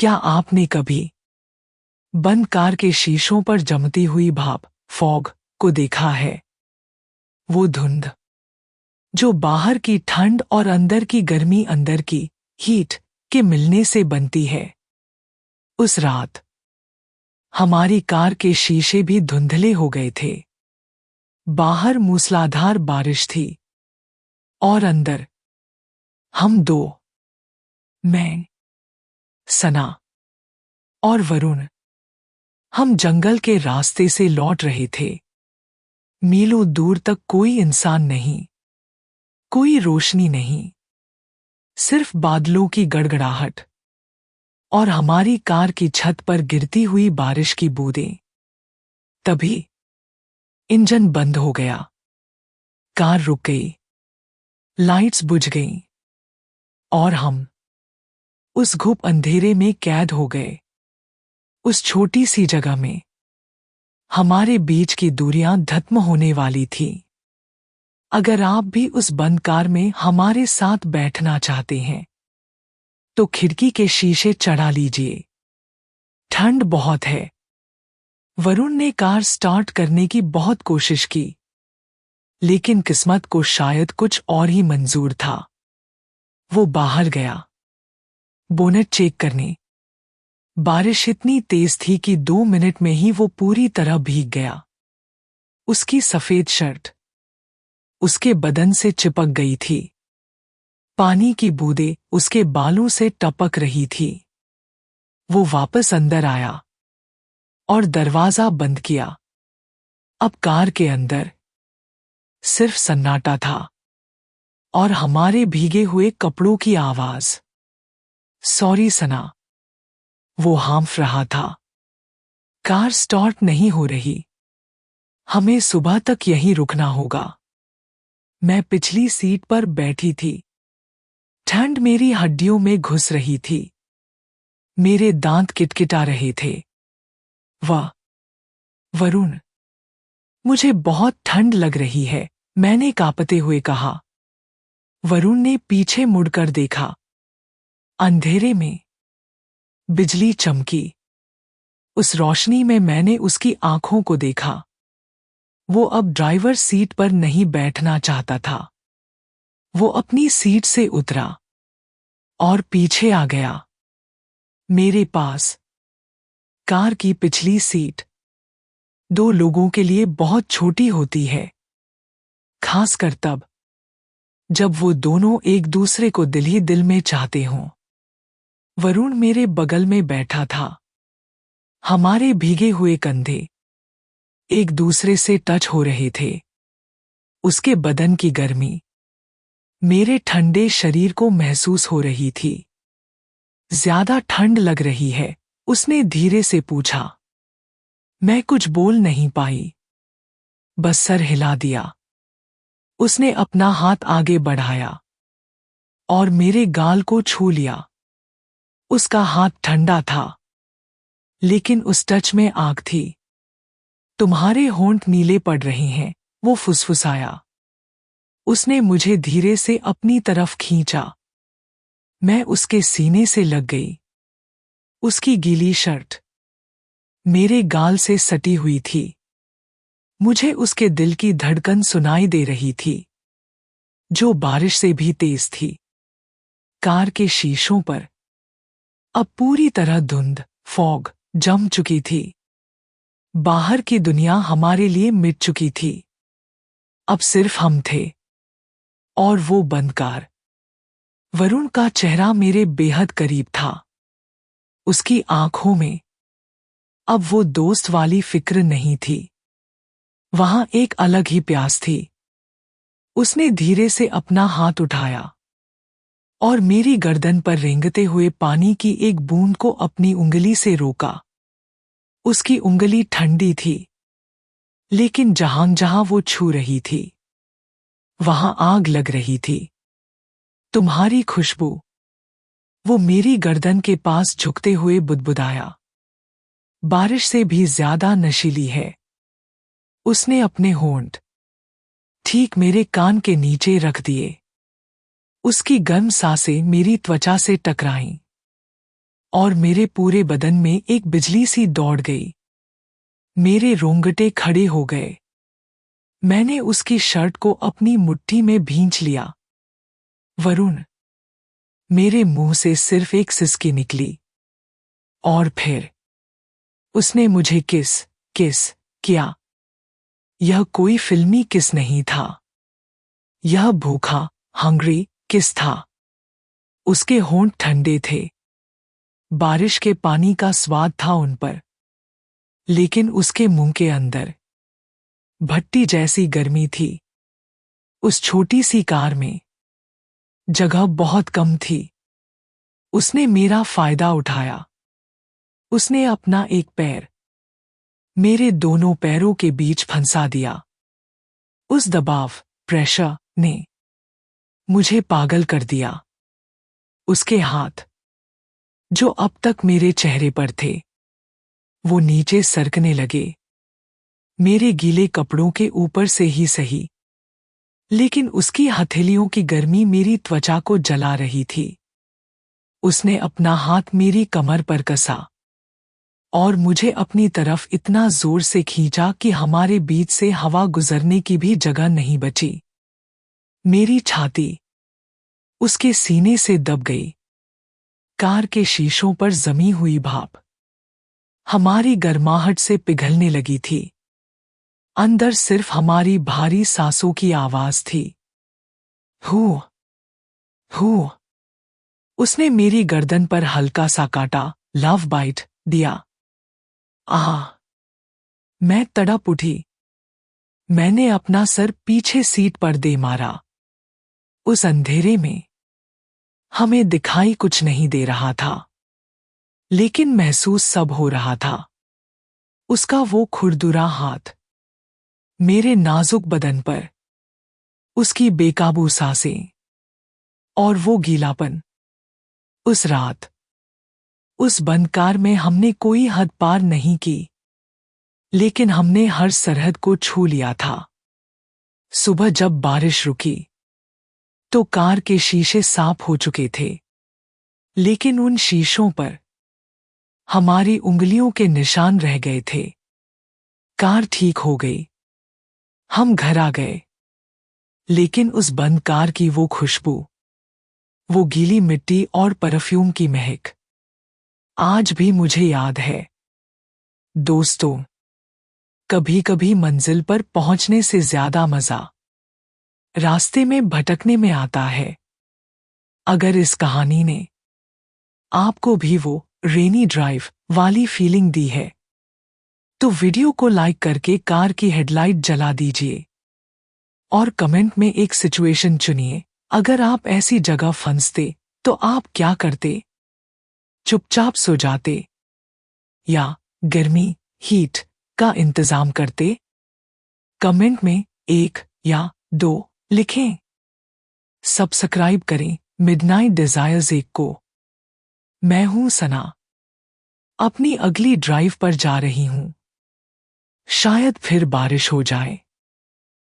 क्या आपने कभी बंद कार के शीशों पर जमती हुई भाप फॉग को देखा है? वो धुंध जो बाहर की ठंड और अंदर की गर्मी, अंदर की हीट के मिलने से बनती है। उस रात हमारी कार के शीशे भी धुंधले हो गए थे। बाहर मूसलाधार बारिश थी और अंदर हम दो, मैं, सना और वरुण, हम जंगल के रास्ते से लौट रहे थे। मीलों दूर तक कोई इंसान नहीं, कोई रोशनी नहीं, सिर्फ बादलों की गड़गड़ाहट और हमारी कार की छत पर गिरती हुई बारिश की बूंदें। तभी इंजन बंद हो गया, कार रुक गई, लाइट्स बुझ गईं और हम उस घुप अंधेरे में कैद हो गए। उस छोटी सी जगह में हमारे बीच की दूरियां खत्म होने वाली थी। अगर आप भी उस बंद कार में हमारे साथ बैठना चाहते हैं तो खिड़की के शीशे चढ़ा लीजिए। ठंड बहुत है। वरुण ने कार स्टार्ट करने की बहुत कोशिश की, लेकिन किस्मत को शायद कुछ और ही मंजूर था। वो बाहर गया बोनेट चेक करने। बारिश इतनी तेज थी कि 2 मिनट में ही वो पूरी तरह भीग गया। उसकी सफेद शर्ट उसके बदन से चिपक गई थी। पानी की बूंदें उसके बालों से टपक रही थी। वो वापस अंदर आया और दरवाजा बंद किया। अब कार के अंदर सिर्फ सन्नाटा था और हमारे भीगे हुए कपड़ों की आवाज। सॉरी सना, वो हाँफ रहा था। कार स्टार्ट नहीं हो रही। हमें सुबह तक यहीं रुकना होगा। मैं पिछली सीट पर बैठी थी। ठंड मेरी हड्डियों में घुस रही थी। मेरे दांत किटकिटा रहे थे। वाह वरुण, मुझे बहुत ठंड लग रही है, मैंने कांपते हुए कहा। वरुण ने पीछे मुड़कर देखा। अंधेरे में बिजली चमकी। उस रोशनी में मैंने उसकी आंखों को देखा। वो अब ड्राइवर सीट पर नहीं बैठना चाहता था। वो अपनी सीट से उतरा और पीछे आ गया, मेरे पास। कार की पिछली सीट 2 लोगों के लिए बहुत छोटी होती है, खासकर तब जब वो दोनों एक दूसरे को दिल ही दिल में चाहते हों। वरुण मेरे बगल में बैठा था। हमारे भीगे हुए कंधे एक दूसरे से टच हो रहे थे। उसके बदन की गर्मी मेरे ठंडे शरीर को महसूस हो रही थी। ज्यादा ठंड लग रही है, उसने धीरे से पूछा। मैं कुछ बोल नहीं पाई, बस सर हिला दिया। उसने अपना हाथ आगे बढ़ाया और मेरे गाल को छू लिया। उसका हाथ ठंडा था, लेकिन उस टच में आग थी। तुम्हारे होंठ नीले पड़ रहे हैं, वो फुसफुसाया। उसने मुझे धीरे से अपनी तरफ खींचा। मैं उसके सीने से लग गई। उसकी गीली शर्ट मेरे गाल से सटी हुई थी। मुझे उसके दिल की धड़कन सुनाई दे रही थी, जो बारिश से भी तेज थी। कार के शीशों पर अब पूरी तरह धुंध फॉग जम चुकी थी। बाहर की दुनिया हमारे लिए मिट चुकी थी। अब सिर्फ हम थे और वो बंद कार। वरुण का चेहरा मेरे बेहद करीब था। उसकी आंखों में अब वो दोस्त वाली फिक्र नहीं थी, वहां एक अलग ही प्यास थी। उसने धीरे से अपना हाथ उठाया और मेरी गर्दन पर रेंगते हुए पानी की एक बूंद को अपनी उंगली से रोका। उसकी उंगली ठंडी थी, लेकिन जहां जहां वो छू रही थी वहां आग लग रही थी। तुम्हारी खुशबू, वो मेरी गर्दन के पास झुकते हुए बुदबुदाया। बारिश से भी ज्यादा नशीली है। उसने अपने होंठ ठीक मेरे कान के नीचे रख दिए। उसकी गर्म सांसें मेरी त्वचा से टकराईं। और मेरे पूरे बदन में एक बिजली सी दौड़ गई। मेरे रोंगटे खड़े हो गए। मैंने उसकी शर्ट को अपनी मुट्ठी में भींच लिया। वरुण। मेरे मुंह से सिर्फ एक सिसकी निकली। और फिर उसने मुझे किस किया। यह कोई फिल्मी किस नहीं था। यह भूखा हंग्री किस था। उसके होंठ ठंडे थे। बारिश के पानी का स्वाद था उन पर। लेकिन उसके मुंह के अंदर भट्टी जैसी गर्मी थी। उस छोटी सी कार में जगह बहुत कम थी। उसने मेरा फायदा उठाया। उसने अपना एक पैर मेरे दोनों पैरों के बीच फंसा दिया। उस दबाव प्रेशर ने मुझे पागल कर दिया। उसके हाथ, जो अब तक मेरे चेहरे पर थे, वो नीचे सरकने लगे। मेरे गीले कपड़ों के ऊपर से ही सही, लेकिन उसकी हथेलियों की गर्मी मेरी त्वचा को जला रही थी। उसने अपना हाथ मेरी कमर पर कसा और मुझे अपनी तरफ इतना जोर से खींचा कि हमारे बीच से हवा गुजरने की भी जगह नहीं बची। मेरी छाती उसके सीने से दब गई। कार के शीशों पर जमी हुई भाप हमारी गर्माहट से पिघलने लगी थी। अंदर सिर्फ हमारी भारी सांसों की आवाज थी। हू हू। उसने मेरी गर्दन पर हल्का सा काटा, लव बाइट दिया। आह! मैं तड़प उठी। मैंने अपना सर पीछे सीट पर दे मारा। उस अंधेरे में हमें दिखाई कुछ नहीं दे रहा था, लेकिन महसूस सब हो रहा था। उसका वो खुरदुरा हाथ मेरे नाजुक बदन पर, उसकी बेकाबू सांसें और वो गीलापन। उस रात उस बंद कार में हमने कोई हद पार नहीं की, लेकिन हमने हर सरहद को छू लिया था। सुबह जब बारिश रुकी तो कार के शीशे साफ हो चुके थे, लेकिन उन शीशों पर हमारी उंगलियों के निशान रह गए थे। कार ठीक हो गई। हम घर आ गए, लेकिन उस बंद कार की वो खुशबू, वो गीली मिट्टी और परफ्यूम की महक आज भी मुझे याद है। दोस्तों, कभी कभी मंजिल पर पहुंचने से ज्यादा मजा रास्ते में भटकने में आता है। अगर इस कहानी ने आपको भी वो रेनी ड्राइव वाली फीलिंग दी है, तो वीडियो को लाइक करके कार की हेडलाइट जला दीजिए और कमेंट में एक सिचुएशन चुनिए। अगर आप ऐसी जगह फंसते तो आप क्या करते? चुपचाप सो जाते या गर्मी हीट का इंतजाम करते? कमेंट में 1 या 2 लिखें। सब्सक्राइब करें मिडनाइट डिजायर्स 1 को। मैं हूं सना, अपनी अगली ड्राइव पर जा रही हूं। शायद फिर बारिश हो जाए।